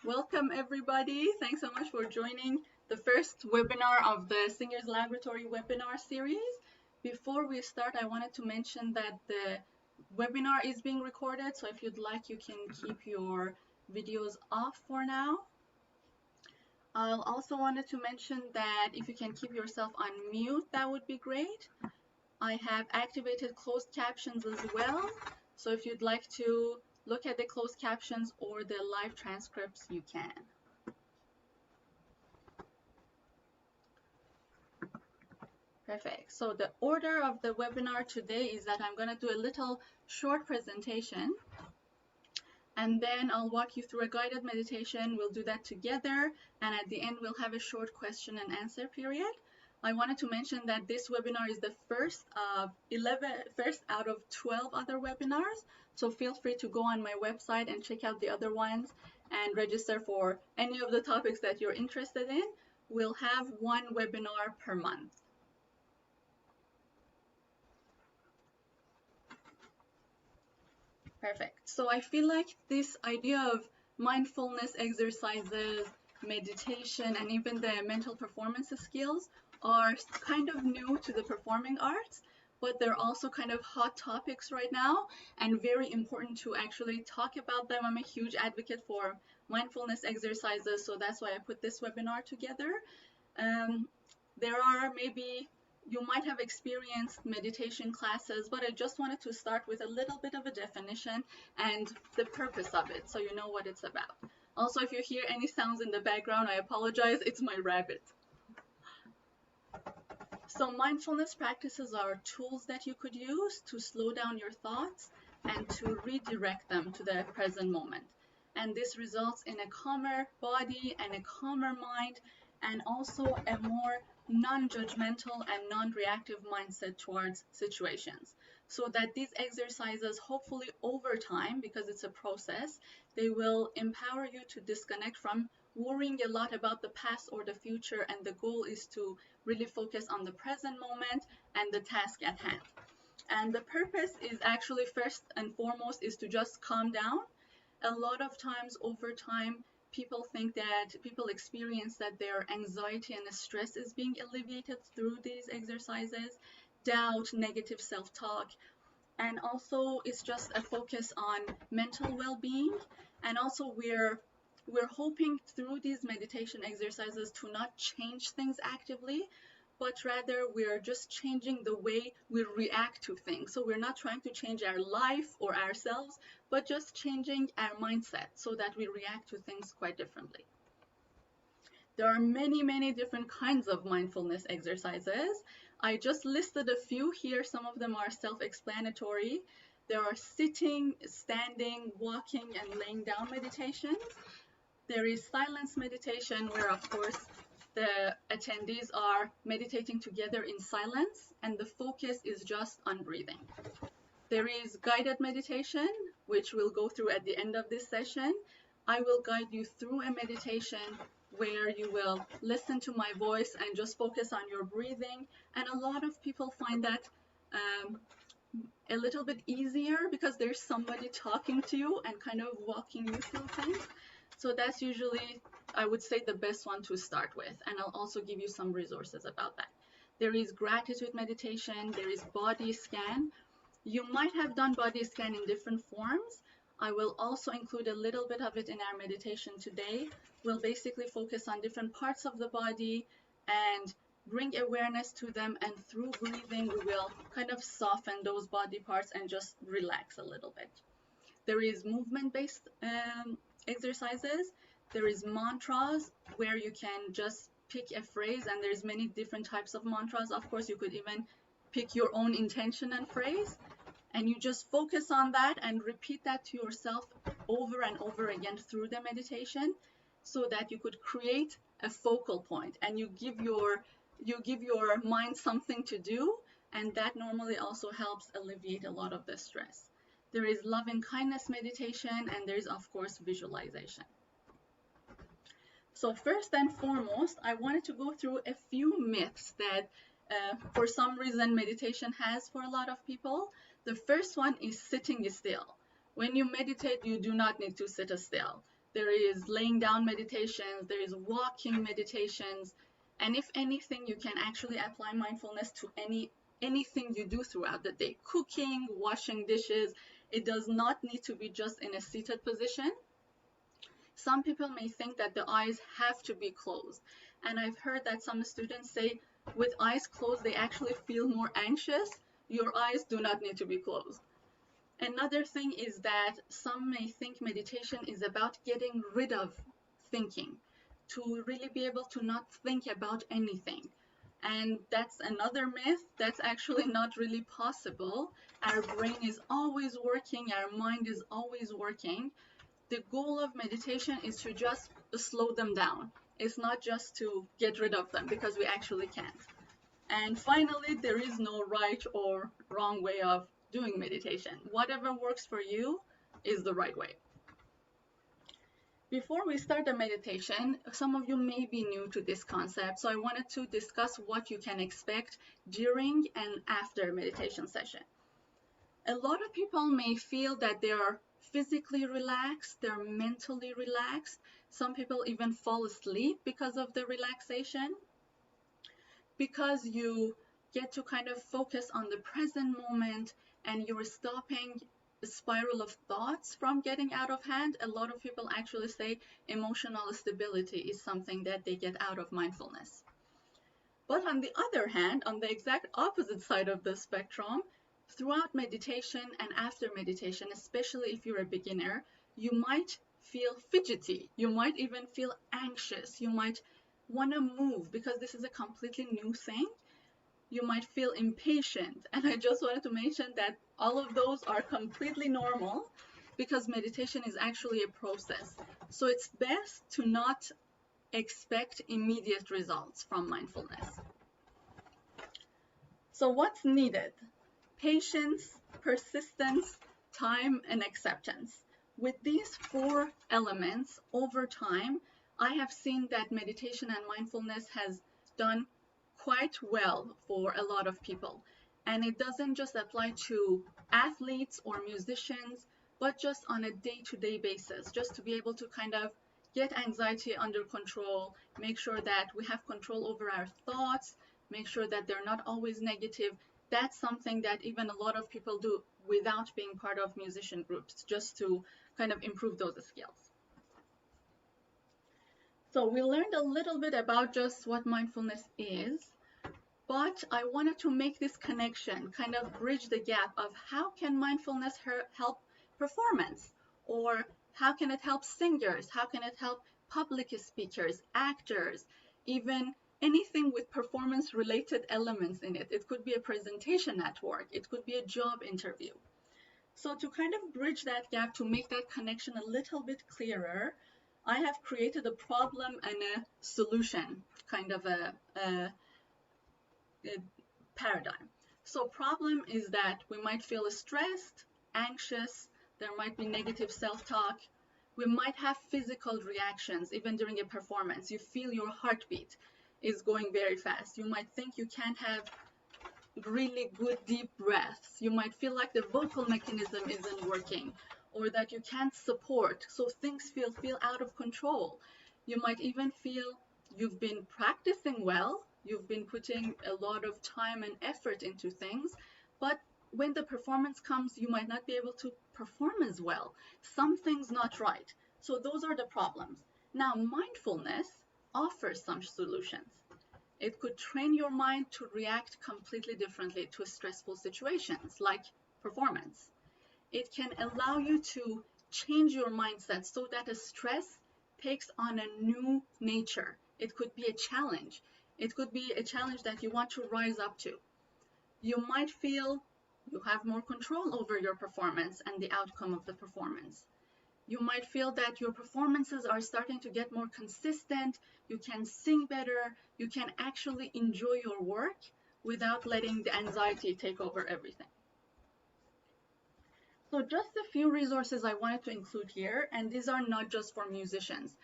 Welcome everybody. Thanks so much for joining the first webinar of the Singers Laboratory webinar series. Before we start, I wanted to mention that the webinar is being recorded, so if you'd like, you can keep your videos off for now. I also wanted to mention that if you can keep yourself on mute, that would be great. I have activated closed captions as well, so if you'd like to look at the closed captions or the live transcripts, you can. Perfect. So the order of the webinar today is that I'm going to do a little short presentation, and then I'll walk you through a guided meditation. We'll do that together, and at the end we'll have a short question and answer period. I wanted to mention that this webinar is the first out of 12 other webinars, so feel free to go on my website and check out the other ones and register for any of the topics that you're interested in. We'll have one webinar per month. Perfect. So I feel like this idea of mindfulness exercises, meditation, and even the mental performance skills are kind of new to the performing arts, but they're also kind of hot topics right now and very important to actually talk about them. I'm a huge advocate for mindfulness exercises, so that's why I put this webinar together. There are maybe you might have experienced meditation classes, but I just wanted to start with a little bit of a definition and the purpose of it, so you know what it's about. Also, if you hear any sounds in the background, I apologize, it's my rabbit. So mindfulness practices are tools that you could use to slow down your thoughts and to redirect them to the present moment. And this results in a calmer body and a calmer mind, and also a more non-judgmental and non-reactive mindset towards situations. So that these exercises, hopefully over time, because it's a process, they will empower you to disconnect from worrying a lot about the past or the future, and the goal is to really focus on the present moment and the task at hand. And the purpose is actually first and foremost is to just calm down. A lot of times over time, people experience that their anxiety and stress is being alleviated through these exercises, doubt, negative self-talk, and also it's just a focus on mental well-being. And also we're hoping through these meditation exercises to not change things actively, but rather we're just changing the way we react to things. So we're not trying to change our life or ourselves, but just changing our mindset so that we react to things quite differently. There are many, many different kinds of mindfulness exercises. I just listed a few here. Some of them are self-explanatory. There are sitting, standing, walking, and laying down meditations. There is silence meditation, where of course the attendees are meditating together in silence, and the focus is just on breathing. There is guided meditation, which we'll go through at the end of this session. I will guide you through a meditation where you will listen to my voice and just focus on your breathing. And a lot of people find that a little bit easier because there's somebody talking to you and kind of walking you through things. So that's usually, I would say, the best one to start with. And I'll also give you some resources about that. There is gratitude meditation. There is body scan. You might have done body scan in different forms. I will also include a little bit of it in our meditation today. We'll basically focus on different parts of the body and bring awareness to them, and through breathing we will kind of soften those body parts and just relax a little bit. There is movement-based exercises. There is mantras, where you can just pick a phrase, and there's many different types of mantras. Of course, you could even pick your own intention and phrase, and you just focus on that and repeat that to yourself over and over again through the meditation, so that you could create a focal point and you give your mind something to do, and that normally also helps alleviate a lot of the stress. There is loving kindness meditation, and there is of course visualization. So first and foremost, I wanted to go through a few myths that for some reason meditation has for a lot of people. The first one is sitting still. When you meditate, you do not need to sit still. there is laying down meditations, there is walking meditations, and if anything, you can actually apply mindfulness to anything you do throughout the day. Cooking, washing dishes, it does not need to be just in a seated position. Some people may think that the eyes have to be closed, and I've heard that some students say with eyes closed they actually feel more anxious. Your eyes do not need to be closed. Another thing is that some may think meditation is about getting rid of thinking, to really be able to not think about anything. And that's another myth. That's actually not really possible. Our brain is always working, our mind is always working. The goal of meditation is to just slow them down. It's not just to get rid of them, because we actually can't. And finally, there is no right or wrong way of doing meditation. Whatever works for you is the right way. Before we start the meditation, some of you may be new to this concept, so I wanted to discuss what you can expect during and after meditation session. A lot of people may feel that they are physically relaxed, they're mentally relaxed. Some people even fall asleep because of the relaxation. Because you get to kind of focus on the present moment and you're stopping a spiral of thoughts from getting out of hand, a lot of people actually say emotional stability is something that they get out of mindfulness. But on the other hand, on the exact opposite side of the spectrum, throughout meditation and after meditation, especially if you're a beginner, you might feel fidgety, you might even feel anxious, you might want to move because this is a completely new thing. You might feel impatient, and I just wanted to mention that all of those are completely normal because meditation is actually a process. So it's best to not expect immediate results from mindfulness. So what's needed? Patience, persistence, time, and acceptance. With these 4 elements, over time, I have seen that meditation and mindfulness has done quite well for a lot of people. And it doesn't just apply to athletes or musicians, but just on a day-to-day basis, just to be able to kind of get anxiety under control, make sure that we have control over our thoughts, make sure that they're not always negative. That's something that even a lot of people do without being part of musician groups, just to kind of improve those skills. So we learned a little bit about just what mindfulness is, but I wanted to make this connection, kind of bridge the gap of how can mindfulness help performance, or how can it help singers, how can it help public speakers, actors, even anything with performance related elements in it. It could be a presentation at work, it could be a job interview. So to kind of bridge that gap, to make that connection a little bit clearer, I have created a problem and a solution, kind of a paradigm. So problem is that we might feel stressed, anxious, there might be negative self-talk, we might have physical reactions even during a performance. You feel your heartbeat is going very fast. You might think you can't have really good deep breaths. You might feel like the vocal mechanism isn't working, or that you can't support, so things feel out of control. You might even feel you've been practicing well, you've been putting a lot of time and effort into things, but when the performance comes, you might not be able to perform as well. Something's not right. So those are the problems. Now, mindfulness offers some solutions. It could train your mind to react completely differently to stressful situations like performance. It can allow you to change your mindset so that a stress takes on a new nature. It could be a challenge. It could be a challenge that you want to rise up to. You might feel you have more control over your performance and the outcome of the performance. You might feel that your performances are starting to get more consistent, you can sing better, you can actually enjoy your work without letting the anxiety take over everything. So just a few resources I wanted to include here, and these are not just for musicians.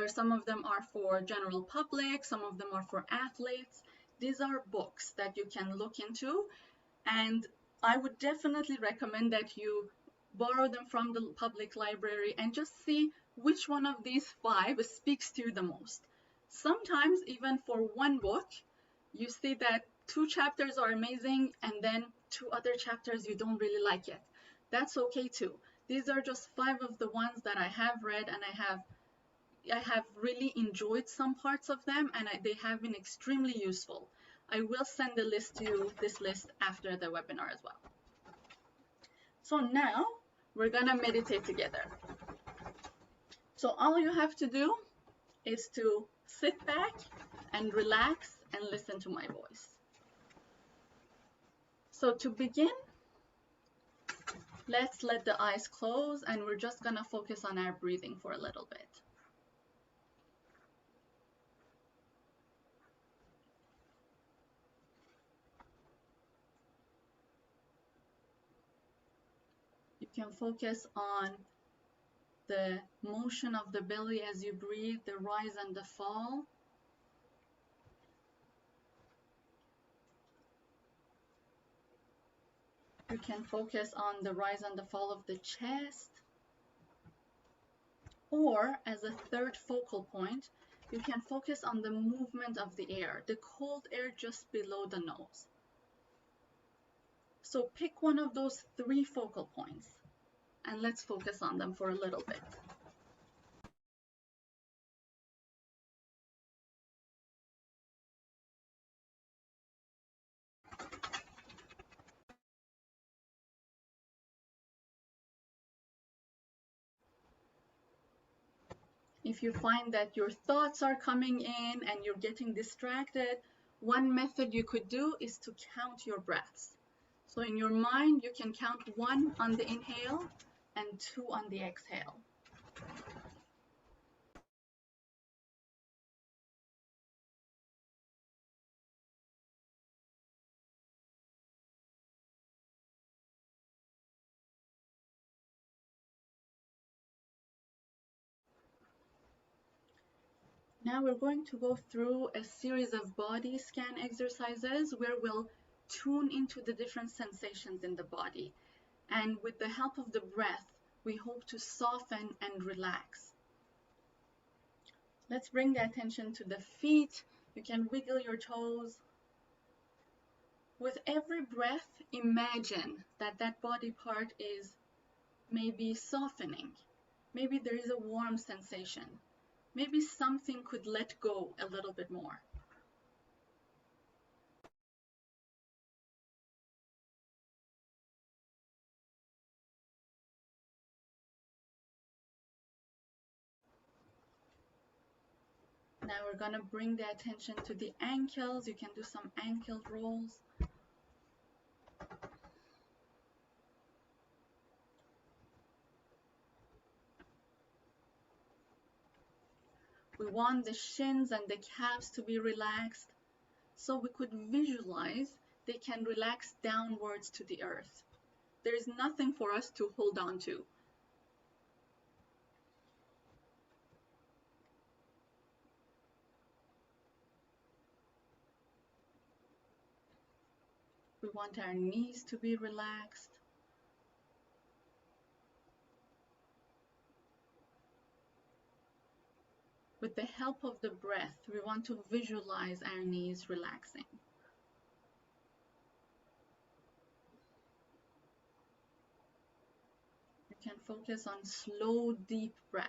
Some of them are for general public, some of them are for athletes. These are books that you can look into, and I would definitely recommend that you borrow them from the public library and just see which one of these 5 speaks to you the most. Sometimes even for one book, you see that 2 chapters are amazing and then 2 other chapters you don't really like it. That's okay too. These are just 5 of the ones that I have read, and I have really enjoyed some parts of them, and they have been extremely useful. I will send the list to you, this list, after the webinar as well. So now we're gonna meditate together. So all you have to do is to sit back and relax and listen to my voice. So to begin, let's let the eyes close, and we're just gonna focus on our breathing for a little bit. You can focus on the motion of the belly as you breathe, the rise and the fall. You can focus on the rise and the fall of the chest. Or, as a third focal point, you can focus on the movement of the air, the cold air just below the nose. So pick one of those 3 focal points, and let's focus on them for a little bit. If you find that your thoughts are coming in and you're getting distracted, one method you could do is to count your breaths. So in your mind, you can count 1 on the inhale and 2 on the exhale. Now we're going to go through a series of body scan exercises where we'll tune into the different sensations in the body. And with the help of the breath, we hope to soften and relax. Let's bring the attention to the feet. You can wiggle your toes. With every breath, imagine that that body part is maybe softening. Maybe there is a warm sensation. Maybe something could let go a little bit more. Now we're going to bring the attention to the ankles. You can do some ankle rolls. We want the shins and the calves to be relaxed, so we could visualize they can relax downwards to the earth. There is nothing for us to hold on to. We want our knees to be relaxed. With the help of the breath, we want to visualize our knees relaxing. You can focus on slow, deep breaths.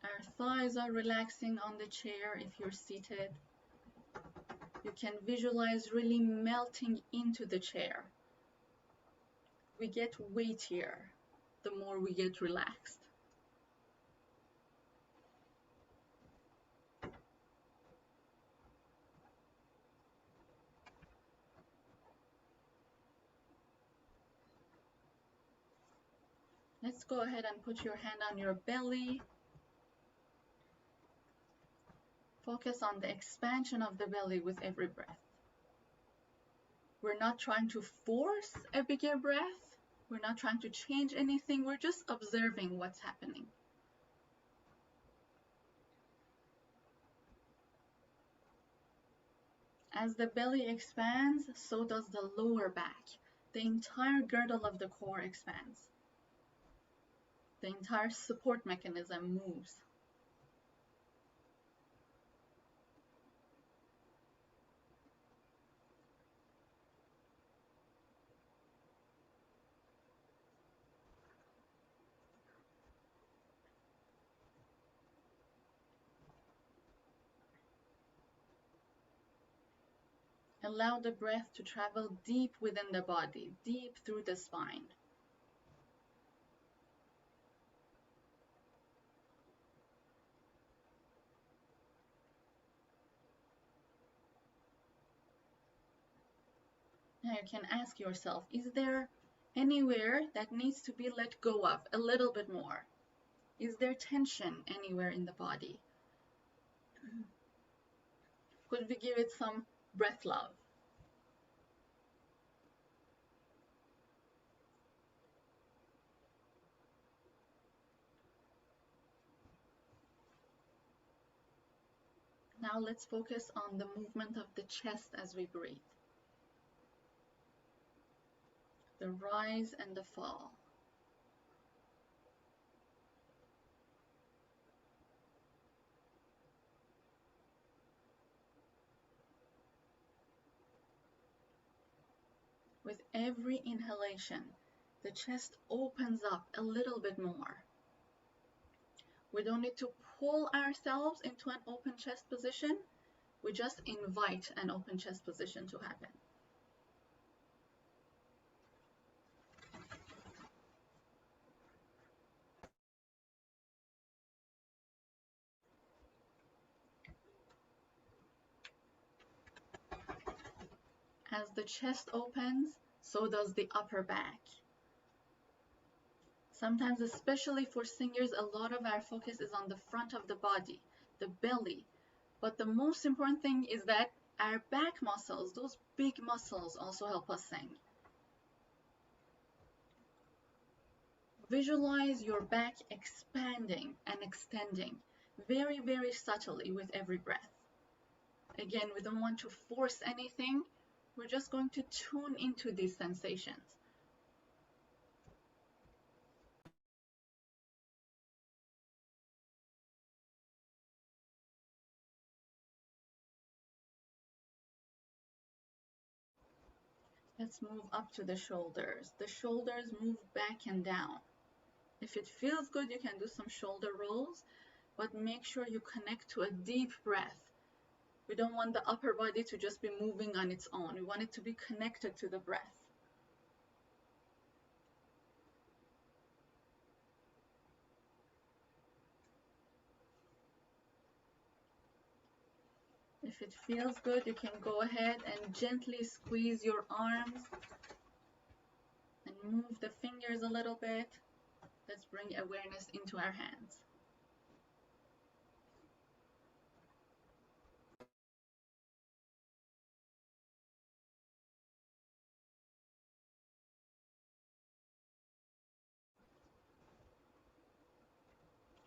Our thighs are relaxing on the chair if you're seated. You can visualize really melting into the chair. We get weightier the more we get relaxed. Let's go ahead and put your hand on your belly. Focus on the expansion of the belly with every breath. We're not trying to force a bigger breath. We're not trying to change anything. We're just observing what's happening. As the belly expands, so does the lower back. The entire girdle of the core expands. The entire support mechanism moves. Allow the breath to travel deep within the body, deep through the spine. Now you can ask yourself, is there anywhere that needs to be let go of a little bit more? Is there tension anywhere in the body? Could we give it some breath love? Now let's focus on the movement of the chest as we breathe. The rise and the fall. With every inhalation, the chest opens up a little bit more. We don't need to pull ourselves into an open chest position. We just invite an open chest position to happen. As the chest opens, so does the upper back. Sometimes, especially for singers, a lot of our focus is on the front of the body, the belly. But the most important thing is that our back muscles, those big muscles, also help us sing. Visualize your back expanding and extending very, very subtly with every breath. Again, we don't want to force anything. We're just going to tune into these sensations. Let's move up to the shoulders. The shoulders move back and down. If it feels good, you can do some shoulder rolls, but make sure you connect to a deep breath. We don't want the upper body to just be moving on its own. We want it to be connected to the breath. If it feels good, you can go ahead and gently squeeze your arms and move the fingers a little bit. Let's bring awareness into our hands.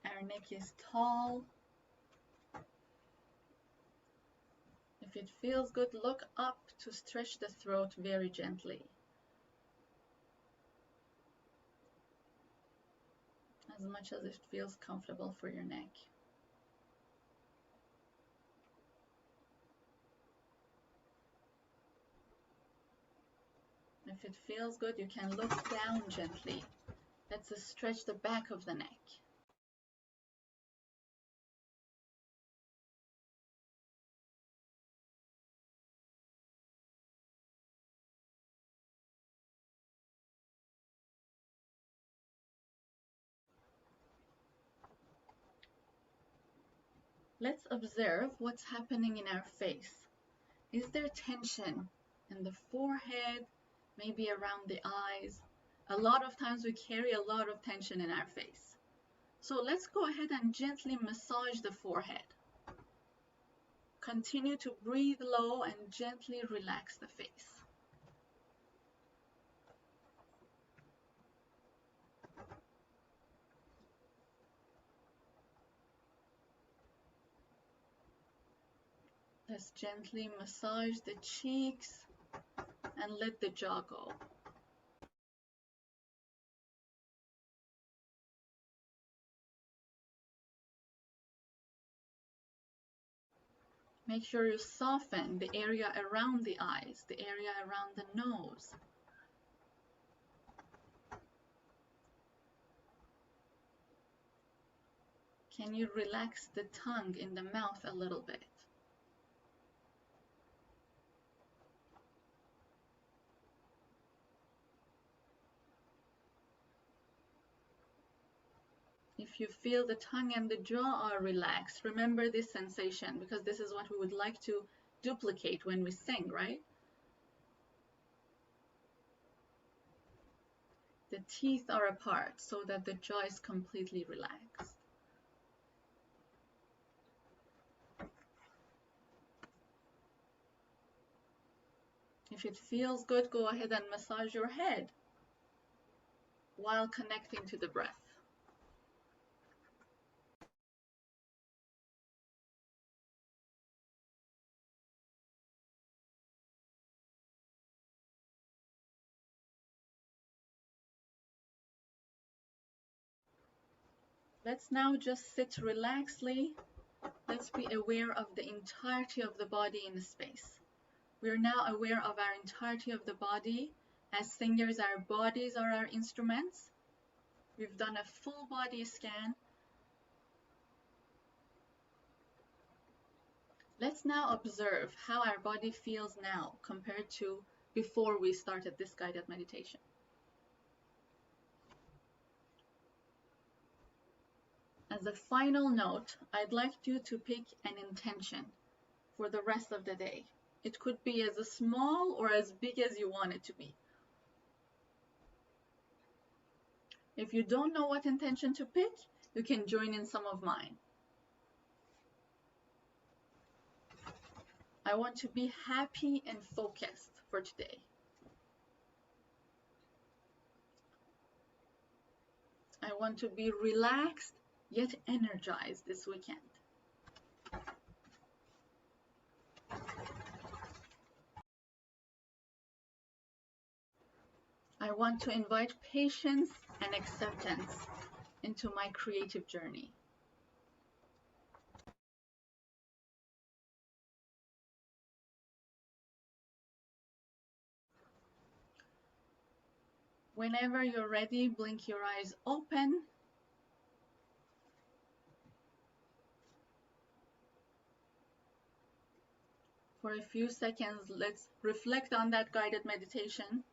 Our neck is tall. If it feels good, look up to stretch the throat very gently. As much as it feels comfortable for your neck. If it feels good, you can look down gently. Let's stretch the back of the neck. Let's observe what's happening in our face. Is there tension in the forehead, maybe around the eyes? A lot of times we carry a lot of tension in our face. So let's go ahead and gently massage the forehead. Continue to breathe low and gently relax the face. Let's gently massage the cheeks and let the jaw go. Make sure you soften the area around the eyes, the area around the nose. Can you relax the tongue in the mouth a little bit? If you feel the tongue and the jaw are relaxed, remember this sensation, because this is what we would like to duplicate when we sing, right? The teeth are apart so that the jaw is completely relaxed. If it feels good, go ahead and massage your head while connecting to the breath. Let's now just sit relaxedly. Let's be aware of the entirety of the body in the space. We are now aware of our entirety of the body. As singers, our bodies are our instruments. We've done a full body scan. Let's now observe how our body feels now compared to before we started this guided meditation. As a final note, I'd like you to pick an intention for the rest of the day. It could be as small or as big as you want it to be. If you don't know what intention to pick, you can join in some of mine. I want to be happy and focused for today. I want to be relaxed yet energized this weekend. I want to invite patience and acceptance into my creative journey. Whenever you're ready, blink your eyes open. For a few seconds, let's reflect on that guided meditation.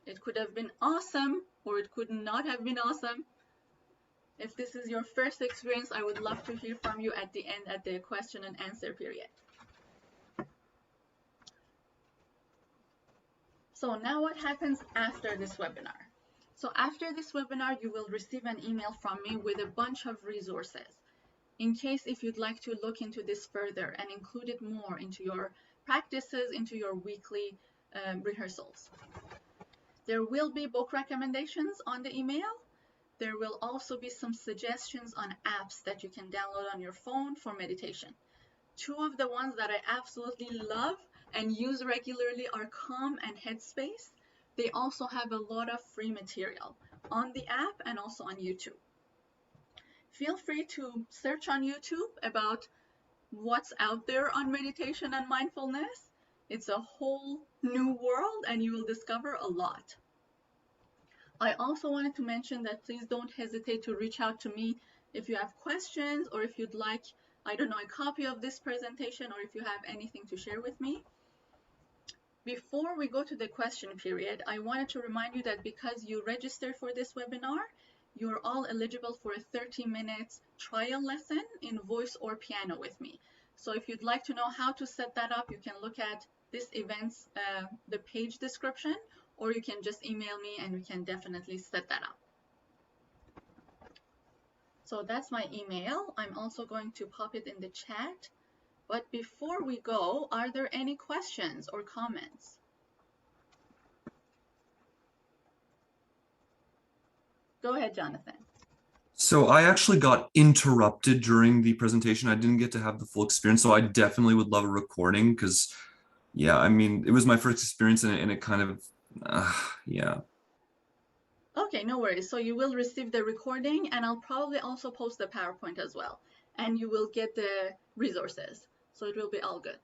It could have been awesome, or it could not have been awesome. If this is your first experience, I would love to hear from you at the end at the question and answer period. So now what happens after this webinar? So after this webinar, you will receive an email from me with a bunch of resources. In case if you'd like to look into this further and include it more into your practices, into your weekly rehearsals. There will be book recommendations on the email. There will also be some suggestions on apps that you can download on your phone for meditation. Two of the ones that I absolutely love and use regularly are Calm and Headspace. They also have a lot of free material on the app and also on YouTube. Feel free to search on YouTube about what's out there on meditation and mindfulness. It's a whole new world and you will discover a lot. I also wanted to mention that please don't hesitate to reach out to me if you have questions or if you'd like, I don't know, a copy of this presentation or if you have anything to share with me. Before we go to the question period, I wanted to remind you that because you registered for this webinar, you're all eligible for a 30-minute trial lesson in voice or piano with me. So if you'd like to know how to set that up, you can look at this event's the page description, or you can just email me and we can definitely set that up. So that's my email. I'm also going to pop it in the chat. But before we go, are there any questions or comments? Go ahead, Jonathan. So I actually got interrupted during the presentation. I didn't get to have the full experience, so I definitely would love a recording because, yeah, I mean, it was my first experience and it kind of, yeah. Okay, no worries. So you will receive the recording, and I'll probably also post the PowerPoint as well. And you will get the resources. So it will be all good.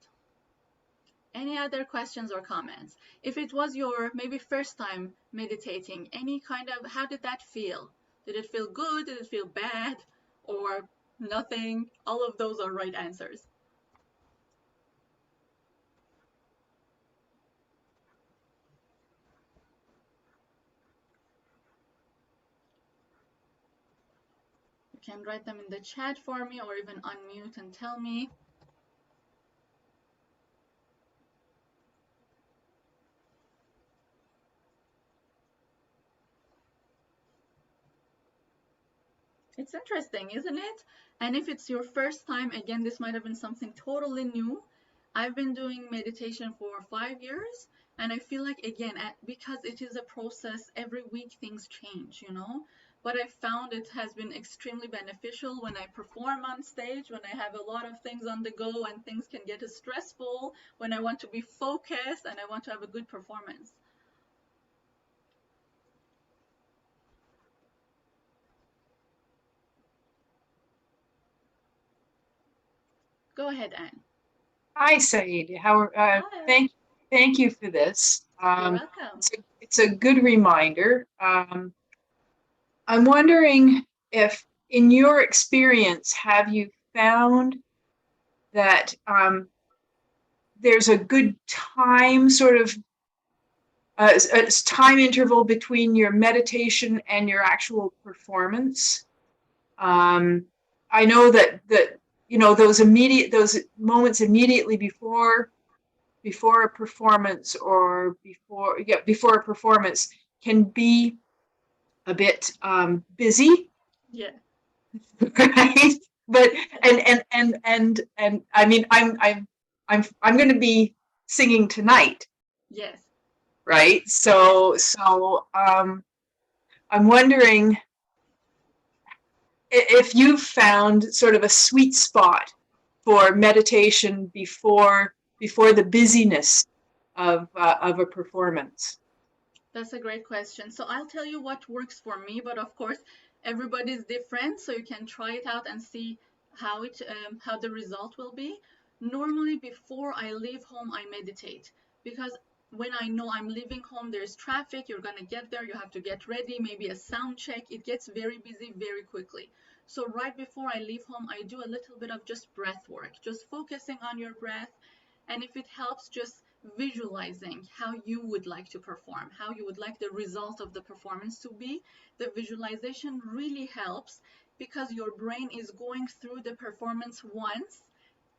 Any other questions or comments? If it was your maybe first time meditating, any kind of, how did that feel? Did it feel good? Did it feel bad? Or nothing? All of those are right answers. You can write them in the chat for me or even unmute and tell me. It's interesting, isn't it? And if it's your first time, again, this might have been something totally new. I've been doing meditation for 5 years, and I feel like, again, because it is a process, every week things change, you know? But I found it has been extremely beneficial when I perform on stage, when I have a lot of things on the go and things can get stressful, when I want to be focused and I want to have a good performance. Go ahead, Anne. Hi, Said. Hi, Thank you for this. you're welcome. It's a good reminder. I'm wondering if, in your experience, have you found that there's a good time, a time interval between your meditation and your actual performance? I know that those moments immediately before a performance or before a performance can be a bit busy, Yeah, right? But and I mean I'm going to be singing tonight, yes, right? yes. I'm wondering if you've found sort of a sweet spot for meditation before the busyness of a performance. That's a great question. So I'll tell you what works for me, but of course, everybody's different, so you can try it out and see how the result will be. Normally, before I leave home, I meditate because when I know I'm leaving home, there's traffic, you're gonna get there, you have to get ready, maybe a sound check. It gets very busy very quickly. So right before I leave home, I do a little bit of just breath work, just focusing on your breath. And if it helps, just visualizing how you would like to perform, how you would like the result of the performance to be. The visualization really helps because your brain is going through the performance once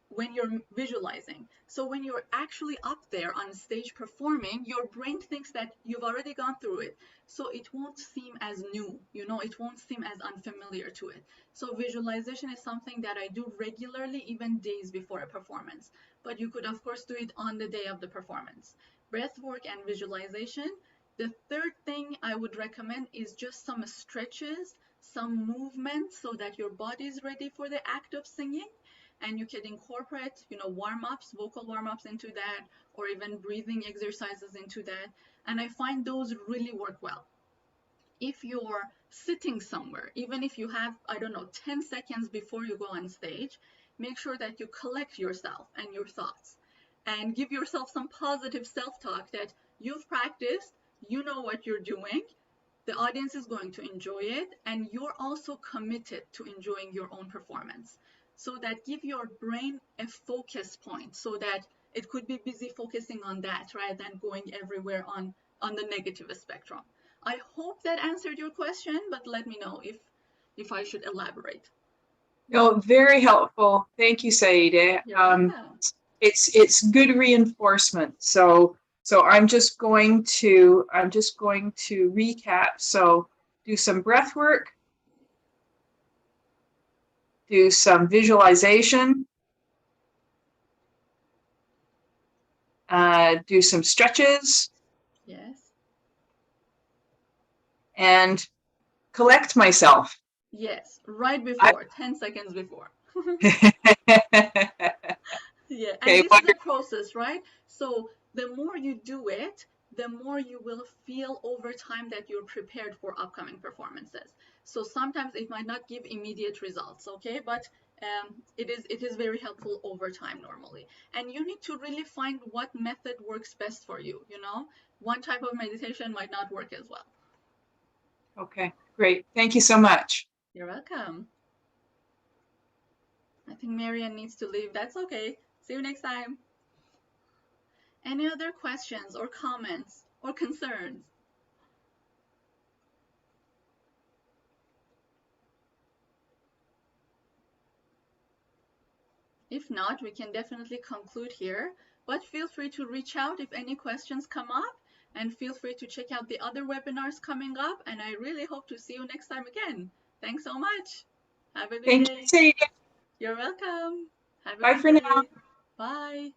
when you're visualizing. So when you're actually up there on stage performing, your brain thinks that you've already gone through it. So it won't seem as new, you know, it won't seem as unfamiliar to it. So visualization is something that I do regularly, even days before a performance. But you could, of course, do it on the day of the performance. Breath work and visualization. The third thing I would recommend is just some stretches, some movement so that your body is ready for the act of singing, and you can incorporate, you know, warm-ups, vocal warm-ups into that, or even breathing exercises into that. And I find those really work well. If you're sitting somewhere, even if you have, I don't know, 10 seconds before you go on stage, make sure that you collect yourself and your thoughts and give yourself some positive self-talk that you've practiced, you know what you're doing, the audience is going to enjoy it, and you're also committed to enjoying your own performance. So that give your brain a focus point so that it could be busy focusing on that rather than going everywhere on the negative spectrum. I hope that answered your question, but let me know if I should elaborate. No, very helpful. Thank you, Saida. You're welcome. It's good reinforcement. So I'm just going to recap. So do some breath work, do some visualization, do some stretches, Yes. and collect myself. Yes, right before, 10 seconds before. Yeah, and Okay, this is a wonderful. process, right? So the more you do it, the more you will feel over time that you're prepared for upcoming performances. So sometimes it might not give immediate results, okay? But it is very helpful over time normally. And you need to really find what method works best for you, you know? One type of meditation might not work as well. Okay, great. Thank you so much. You're welcome. I think Marianne needs to leave. That's okay. See you next time. Any other questions or comments or concerns? If not, we can definitely conclude here, but feel free to reach out if any questions come up, and feel free to check out the other webinars coming up, and I really hope to see you next time again. Thanks so much. Have a good Thank you, day. Sadie. You're welcome. Have a Bye good for now. day. Bye.